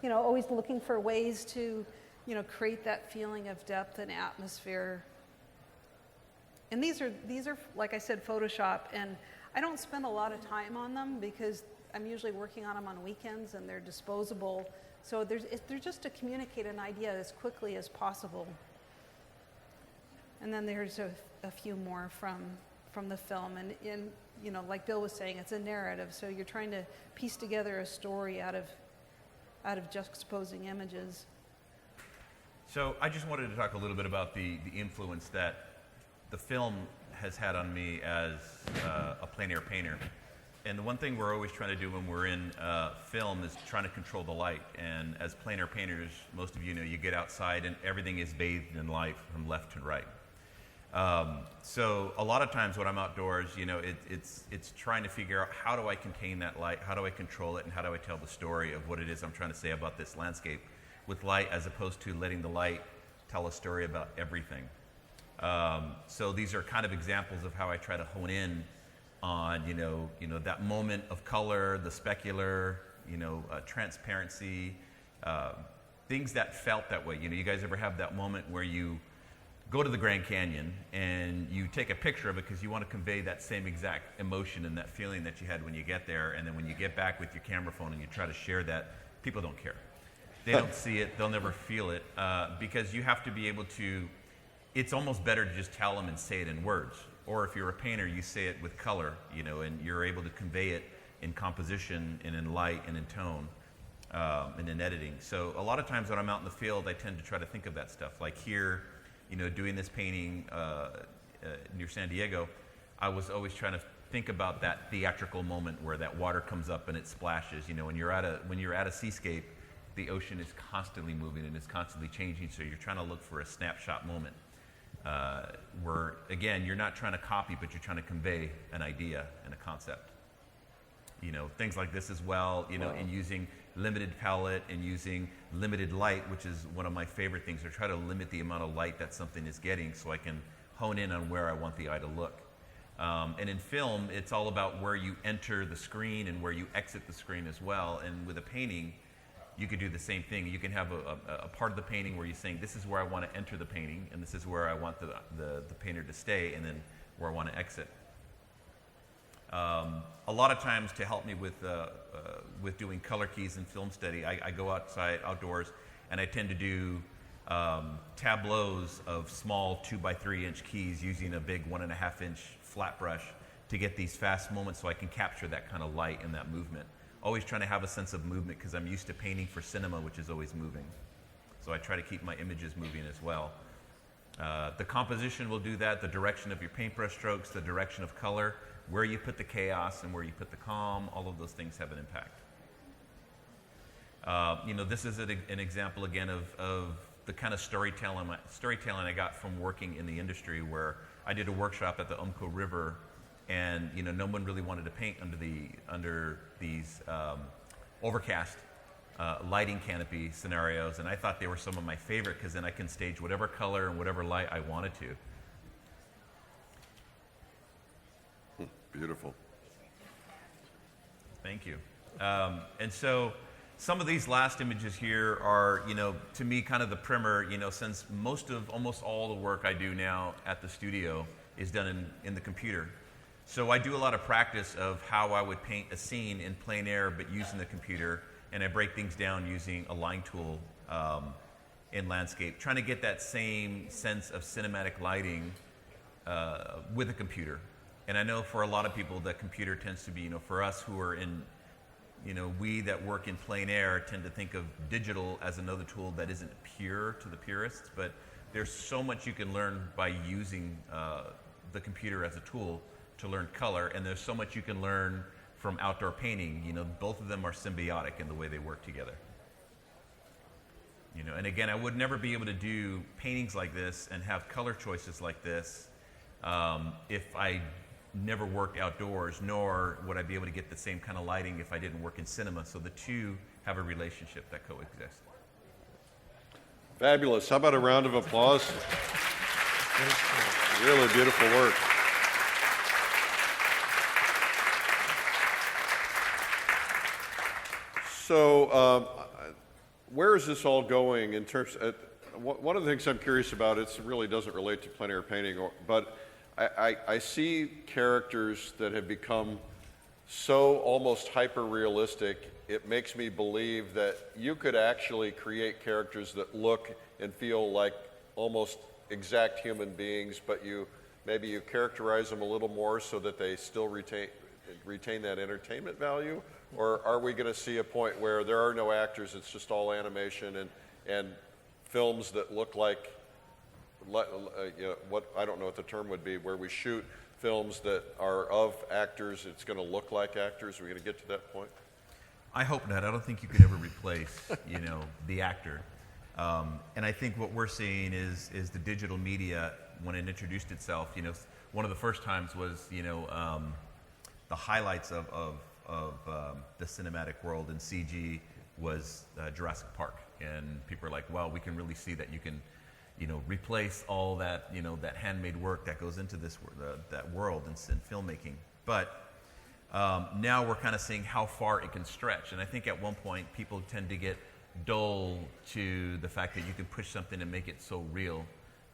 you know, always looking for ways to, you know, create that feeling of depth and atmosphere. And these are like I said, Photoshop, and I don't spend a lot of time on them because I'm usually working on them on weekends and they're disposable. So they're just to communicate an idea as quickly as possible. And then there's a few more from the film. And you know, like Bill was saying, it's a narrative. So you're trying to piece together a story out of juxtaposing images. So I just wanted to talk a little bit about the influence that the film has had on me as a plein air painter. And the one thing we're always trying to do when we're in film is trying to control the light. And as plein air painters, most of you know, you get outside and everything is bathed in light from left to right. So a lot of times when I'm outdoors, you know, it's trying to figure out how do I contain that light, how do I control it, and how do I tell the story of what it is I'm trying to say about this landscape with light, as opposed to letting the light tell a story about everything. So these are kind of examples of how I try to hone in on, you know, that moment of color, the specular, you know, transparency, things that felt that way. You know, you guys ever have that moment where you go to the Grand Canyon and you take a picture of it because you want to convey that same exact emotion and that feeling that you had when you get there, and then when you get back with your camera phone and you try to share that, people don't care. They don't see it, they'll never feel it, because you have to be able to, it's almost better to just tell them and say it in words. Or if you're a painter, you say it with color, you know, and you're able to convey it in composition and in light and in tone and in editing. So a lot of times when I'm out in the field, I tend to try to think of that stuff. Like here, you know, doing this painting near San Diego, I was always trying to think about that theatrical moment where that water comes up and it splashes. You know, when you're at a seascape, the ocean is constantly moving and it's constantly changing, so you're trying to look for a snapshot moment. Where, again, you're not trying to copy, but you're trying to convey an idea and a concept. You know, things like this as well, you know, and using limited palette and using limited light, which is one of my favorite things, to try to limit the amount of light that something is getting so I can hone in on where I want the eye to look. And in film, it's all about where you enter the screen and where you exit the screen as well. And with a painting, you could do the same thing. You can have a part of the painting where you're saying, this is where I want to enter the painting, and this is where I want the painter to stay, and then where I want to exit. A lot of times to help me with doing color keys in film study, I go outdoors, and I tend to do tableaus of small 2x3 inch keys using a big 1.5 inch flat brush to get these fast moments so I can capture that kind of light and that movement. Always trying to have a sense of movement because I'm used to painting for cinema, which is always moving. So I try to keep my images moving as well. The composition will do that, the direction of your paintbrush strokes, the direction of color, where you put the chaos and where you put the calm, all of those things have an impact. You know, this is an example again of the kind of storytelling I got from working in the industry, where I did a workshop at the Umpqua River, and you know, no one really wanted to paint under these overcast lighting canopy scenarios, and I thought they were some of my favorite because then I can stage whatever color and whatever light I wanted to. Beautiful. Thank you. And so some of these last images here are, you know, to me kind of the primer, you know, since almost all the work I do now at the studio is done in the computer. So I do a lot of practice of how I would paint a scene in plein air, but using the computer, and I break things down using a line tool in landscape, trying to get that same sense of cinematic lighting with a computer. And I know for a lot of people, the computer tends to be, you know, for us who are in, you know, we that work in plein air tend to think of digital as another tool that isn't pure to the purists, but there's so much you can learn by using the computer as a tool to learn color, and there's so much you can learn from outdoor painting. You know, both of them are symbiotic in the way they work together. You know, and again, I would never be able to do paintings like this and have color choices like this if I never worked outdoors, nor would I be able to get the same kind of lighting if I didn't work in cinema. So the two have a relationship that coexists. Fabulous. How about a round of applause? Really beautiful work. So where is this all going in terms of, one of the things I'm curious about, it really doesn't relate to plein air painting, but I see characters that have become so almost hyper-realistic, it makes me believe that you could actually create characters that look and feel like almost exact human beings, but you maybe you characterize them a little more so that they still retain that entertainment value? Or are we going to see a point where there are no actors, it's just all animation and films that look like, what I don't know what the term would be, where we shoot films that are of actors, it's going to look like actors? Are we going to get to that point? I hope not. I don't think you could ever replace, the actor. And I think what we're seeing is the digital media, when it introduced itself, one of the first times was, the highlights of the cinematic world in CG was Jurassic Park. And people are like, well, we can really see that you can, replace all that, that handmade work that goes into this that world in filmmaking. But now we're kind of seeing how far it can stretch. And I think at one point people tend to get dull to the fact that you can push something and make it so real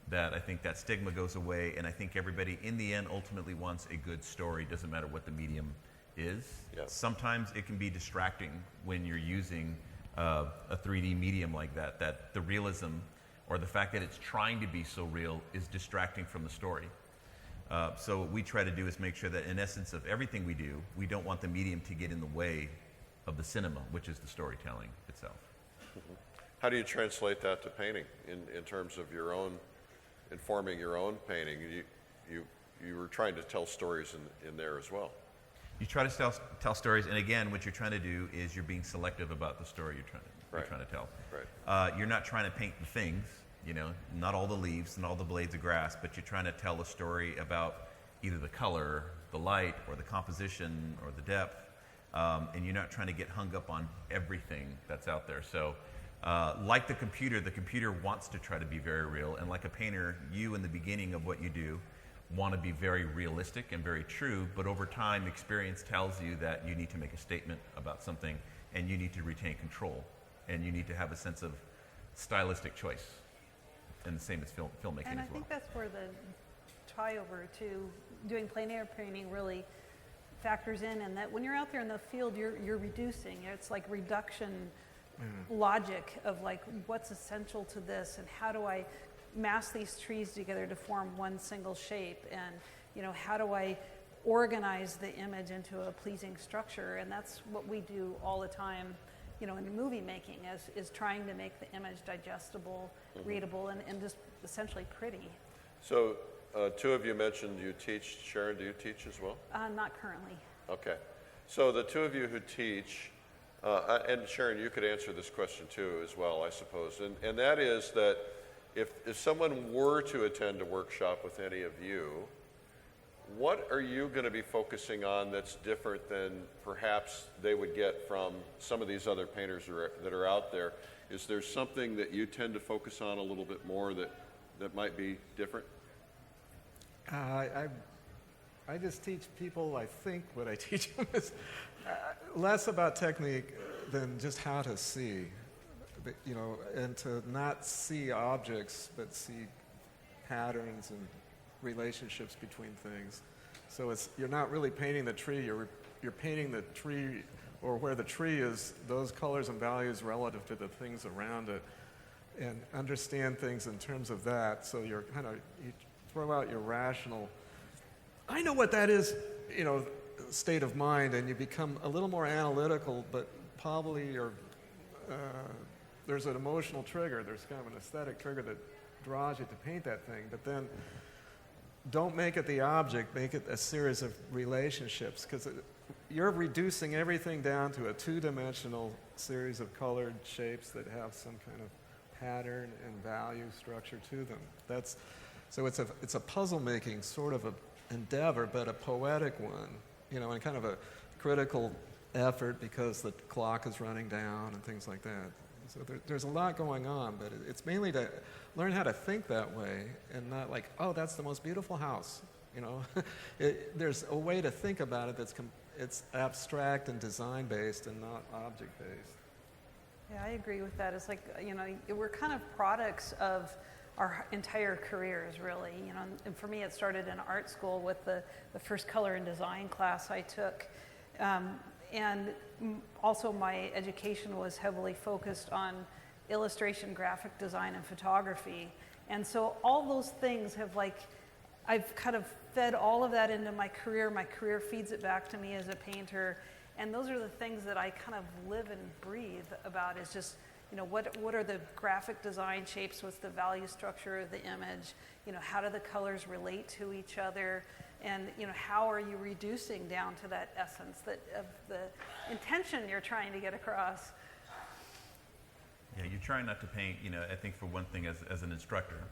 that I think that stigma goes away. And I think everybody in the end ultimately wants a good story, doesn't matter what the medium is. Yep. Sometimes it can be distracting when you're using a 3D medium like that the realism or the fact that it's trying to be so real is distracting from the story. So what we try to do is make sure that in essence of everything we do, we don't want the medium to get in the way of the cinema, which is the storytelling itself. Mm-hmm. How do you translate that to painting in terms of your own, informing your own painting? You were trying to tell stories in there as well. You try to tell stories, and again, what you're trying to do is you're being selective about the story you're trying to tell. Right. You're not trying to paint the things, not all the leaves and all the blades of grass, but you're trying to tell a story about either the color, the light, or the composition, or the depth, and you're not trying to get hung up on everything that's out there. So, like the computer wants to try to be very real, and like a painter, you in the beginning of what you do want to be very realistic and very true, but over time, experience tells you that you need to make a statement about something, and you need to retain control, and you need to have a sense of stylistic choice, and the same as filmmaking as well. And I think that's where the tie-over to doing plein air painting really factors in, and that when you're out there in the field, you're reducing. It's like reduction logic of like what's essential to this, and how do I mass these trees together to form one single shape, and how do I organize the image into a pleasing structure? And that's what we do all the time, in movie making, is trying to make the image digestible, readable, and just essentially pretty. So two of you mentioned you teach. Sharon, do you teach as well? Not currently. Okay. So the two of you who teach, and Sharon, you could answer this question too as well, I suppose, and that is that if someone were to attend a workshop with any of you, what are you going to be focusing on that's different than perhaps they would get from some of these other painters that are out there? Is there something that you tend to focus on a little bit more that might be different? I just teach people, I think what I teach them is less about technique than just how to see. And to not see objects, but see patterns and relationships between things. So you're not really painting the tree, you're painting the tree, or where the tree is, those colors and values relative to the things around it, and understand things in terms of that. So you throw out your rational, I know what that is, state of mind, and you become a little more analytical, but probably there's an emotional trigger, there's kind of an aesthetic trigger that draws you to paint that thing, but then don't make it the object, make it a series of relationships, because you're reducing everything down to a two-dimensional series of colored shapes that have some kind of pattern and value structure to them. So it's a puzzle-making sort of an endeavor, but a poetic one, and kind of a critical effort because the clock is running down and things like that. So there's a lot going on, but it's mainly to learn how to think that way and not like, oh, that's the most beautiful house. There's a way to think about it it's abstract and design-based and not object-based. Yeah, I agree with that. It's like, we're kind of products of our entire careers, really. And for me, it started in art school with the first color and design class I took. And also my education was heavily focused on illustration, graphic design, and photography. And so all those things have I've kind of fed all of that into my career. My career feeds it back to me as a painter. And those are the things that I kind of live and breathe about, is just, what are the graphic design shapes? What's the value structure of the image? How do the colors relate to each other? And, how are you reducing down to that essence of the intention you're trying to get across? Yeah, you're trying not to paint, I think for one thing as an instructor,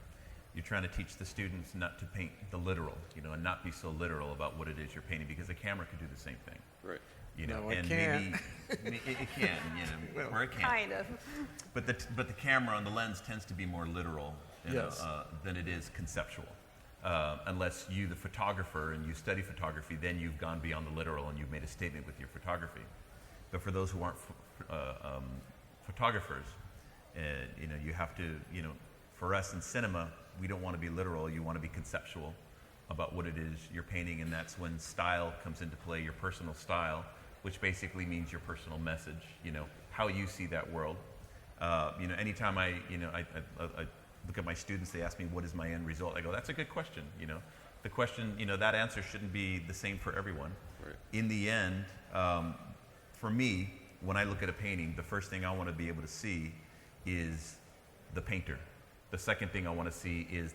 you're trying to teach the students not to paint the literal, and not be so literal about what it is you're painting, because a camera could do the same thing. Right. No, it and can't. maybe it can, or it can. Kind of. But the camera and the lens tends to be more literal, Yes. than it is conceptual. Unless you, the photographer, and you study photography, then you've gone beyond the literal and you've made a statement with your photography. But for those who aren't photographers, you have to, for us in cinema, we don't want to be literal. You want to be conceptual about what it is you're painting, and that's when style comes into play, your personal style, which basically means your personal message, how you see that world. Anytime I look at my students, they ask me, what is my end result? I go, that's a good question. The question, that answer shouldn't be the same for everyone. Right. In the end, for me, when I look at a painting, the first thing I want to be able to see is the painter. The second thing I want to see is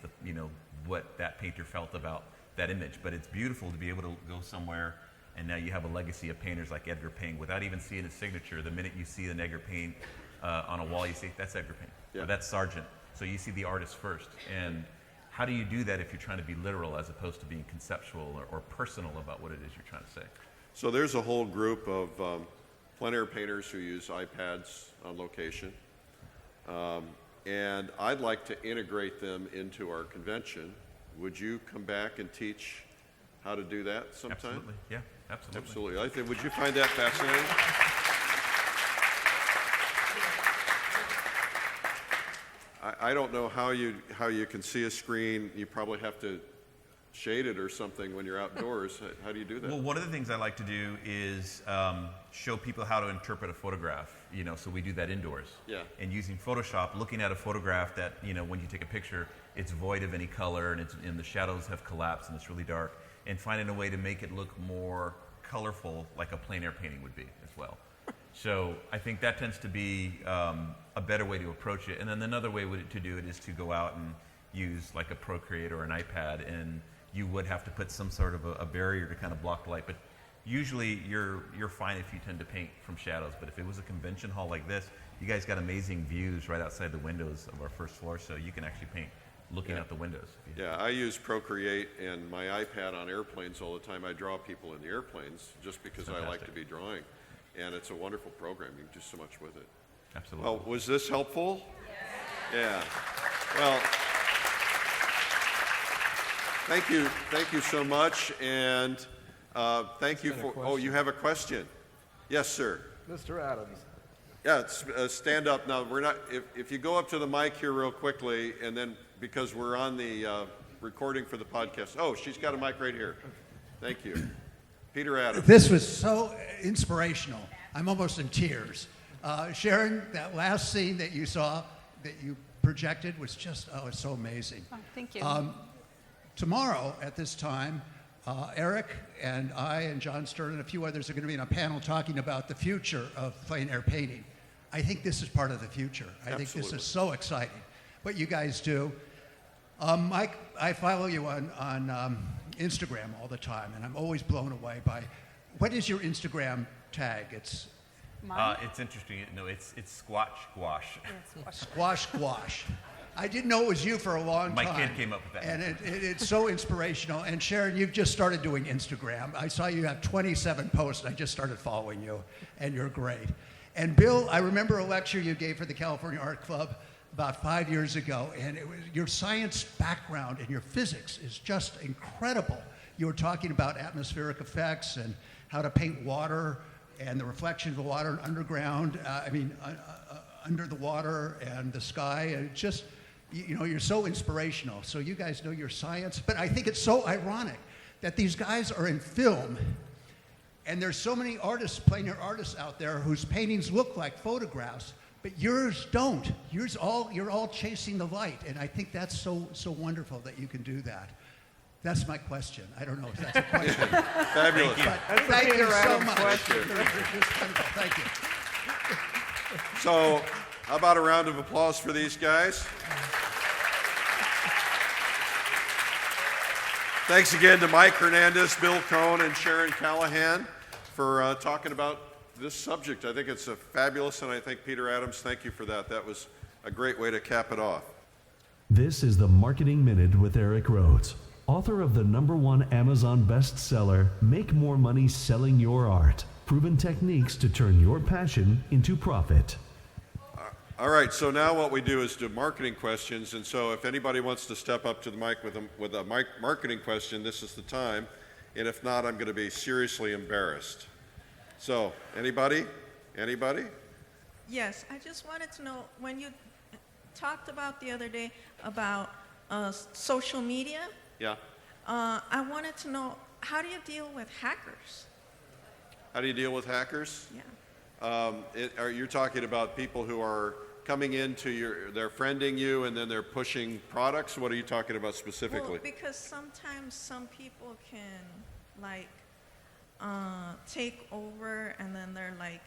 what that painter felt about that image. But it's beautiful to be able to go somewhere, and now you have a legacy of painters like Edgar Payne. Without even seeing his signature, the minute you see an Edgar Payne on a wall, you say, that's Edgar Payne, Yeah. or that's Sargent. So you see the artist first. And how do you do that if you're trying to be literal as opposed to being conceptual or personal about what it is you're trying to say? So there's a whole group of plein air painters who use iPads on location. And I'd like to integrate them into our convention. Would you come back and teach how to do that sometime? Absolutely. Yeah, absolutely. Absolutely. I think, would you find that fascinating? I don't know how you can see a screen. You probably have to shade it or something when you're outdoors. How do you do that? Well, one of the things I like to do is show people how to interpret a photograph. So we do that indoors. Yeah. And using Photoshop, looking at a photograph that when you take a picture, it's void of any color, and the shadows have collapsed and it's really dark, and finding a way to make it look more colorful, like a plein air painting would be as well. So I think that tends to be a better way to approach it. And then another way to do it is to go out and use like a Procreate or an iPad, and you would have to put some sort of a barrier to kind of block the light. But usually you're fine if you tend to paint from shadows. But if it was a convention hall like this, you guys got amazing views right outside the windows of our first floor, so you can actually paint looking out the windows. Yeah, I use Procreate and my iPad on airplanes all the time. I draw people in the airplanes just because I like to be drawing. And it's a wonderful program. You can do so much with it. Absolutely. Well, was this helpful? Yes. Yeah. Well, thank you so much, and thank you for. Oh, you have a question? Yes, sir. Mr. Adams. Yeah, stand up now. We're not. If you go up to the mic here real quickly, and then because we're on the recording for the podcast. Oh, she's got a mic right here. Thank you, Peter Adams. This was so inspirational. I'm almost in tears. Sharon, that last scene that you saw, that you projected, was just, it's so amazing. Oh, thank you. Tomorrow at this time, Eric and I and John Stern and a few others are going to be in a panel talking about the future of plein air painting. I think this is part of the future. I think this is so exciting, what you guys do. Mike, I follow you on Instagram all the time, and I'm always blown away by, what is your Instagram tag? It's interesting. No, it's squash gouache. Squash Gouache. I didn't know it was you for a long time. My kid came up with that. And it's so inspirational. And Sharon, you've just started doing Instagram. I saw you have 27 posts. I just started following you, and you're great. And Bill, I remember a lecture you gave for the California Art Club about 5 years ago, and it was your science background and your physics is just incredible. You were talking about atmospheric effects and how to paint water and the reflection of the water underground, under the water and the sky, and just, you're so inspirational. So you guys know your science, but I think it's so ironic that these guys are in film, and there's so many artists, plein air artists out there whose paintings look like photographs, but yours don't. You're all chasing the light, and I think that's so wonderful that you can do that. That's my question. I don't know if that's a question. Fabulous. But thank you so much. Thank you. So, how about a round of applause for these guys? Thanks again to Mike Hernandez, Bill Cohn, and Sharon Calahan for talking about this subject. I think it's a fabulous, and I think Peter Adams, thank you for that. That was a great way to cap it off. This is the Marketing Minute with Eric Rhoads, author of the #1 Amazon bestseller, Make More Money Selling Your Art, Proven Techniques to Turn Your Passion into Profit. All right, so now what we do is do marketing questions, and so if anybody wants to step up to the mic with a marketing question, this is the time, and if not, I'm going to be seriously embarrassed. So, anybody? Yes, I just wanted to know, when you talked about the other day about social media, Yeah. I wanted to know, how do you deal with hackers? How do you deal with hackers? Yeah. You're talking about people who are coming into they're friending you and then they're pushing products? What are you talking about specifically? Well, because sometimes some people can take over, and then they're like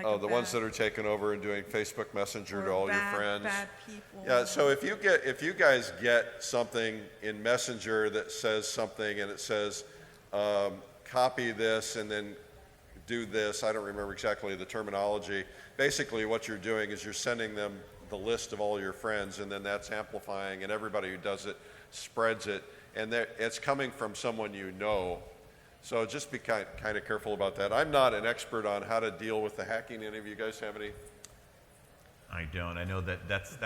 Oh, the ones that are taking over and doing Facebook Messenger to all your friends. Bad people. Yeah, so if you guys get something in Messenger that says something and it says copy this and then do this, I don't remember exactly the terminology. Basically what you're doing is you're sending them the list of all your friends, and then that's amplifying, and everybody who does it spreads it, and it's coming from someone you know. So just be kind of careful about that. I'm not an expert on how to deal with the hacking. Any of you guys have any? I don't. I know that's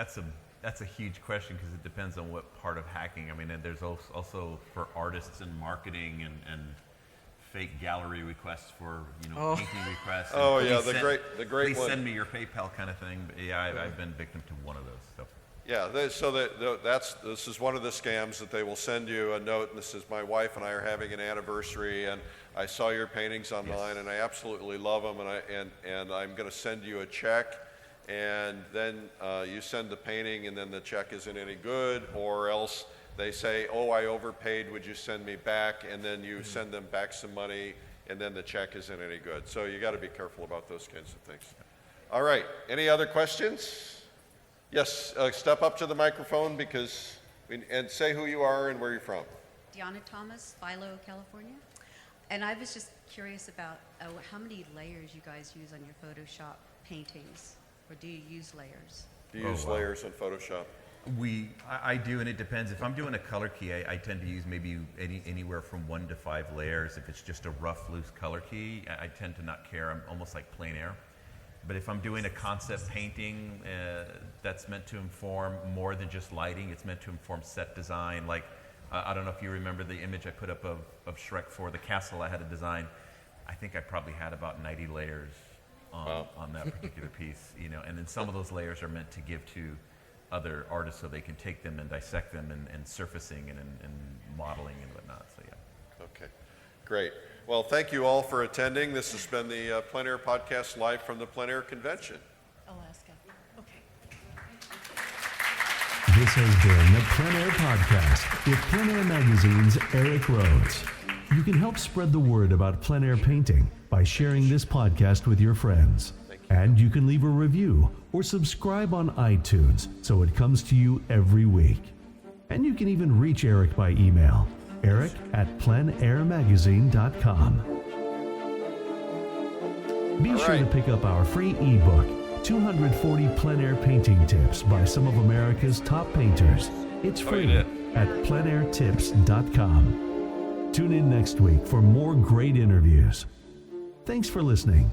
a huge question, because it depends on what part of hacking. I mean, and there's also for artists and marketing and fake gallery requests for painting requests. Oh yeah, the great please one. send me your PayPal kind of thing. But yeah, I've been victim to one of those. So. Yeah, this is one of the scams that they will send you a note, and this is, my wife and I are having an anniversary, and I saw your paintings online, and I absolutely love them, and I'm going to send you a check, and then you send the painting, and then the check isn't any good, or else they say, oh, I overpaid, would you send me back? And then you send them back some money, and then the check isn't any good. So you got to be careful about those kinds of things. All right, any other questions? Yes, step up to the microphone and say who you are and where you're from. Deanna Thomas, Philo, California. And I was just curious about how many layers you guys use on your Photoshop paintings, or do you use layers? Do you use layers in Photoshop? I do, and it depends. If I'm doing a color key, I tend to use maybe anywhere from 1 to 5 layers. If it's just a rough, loose color key, I tend to not care. I'm almost like PleinAir. But if I'm doing a concept painting that's meant to inform more than just lighting, it's meant to inform set design. Like, I don't know if you remember the image I put up of Shrek for the castle I had to design. I think I probably had about 90 layers on that particular piece, and then some of those layers are meant to give to other artists so they can take them and dissect them and surfacing and modeling and whatnot. So yeah. Okay, great. Well, thank you all for attending. This has been the PleinAir podcast live from the PleinAir convention. Alaska. Okay. This has been the PleinAir podcast with PleinAir Magazine's Eric Rhoads. You can help spread the word about PleinAir painting by sharing this podcast with your friends. And you can leave a review or subscribe on iTunes so it comes to you every week. And you can even reach Eric by email, eric@pleinairmagazine.com. Be sure to pick up our free ebook, 240 PleinAir Painting Tips by some of America's top painters. It's free at pleinairtips.com. Tune in next week for more great interviews. Thanks for listening.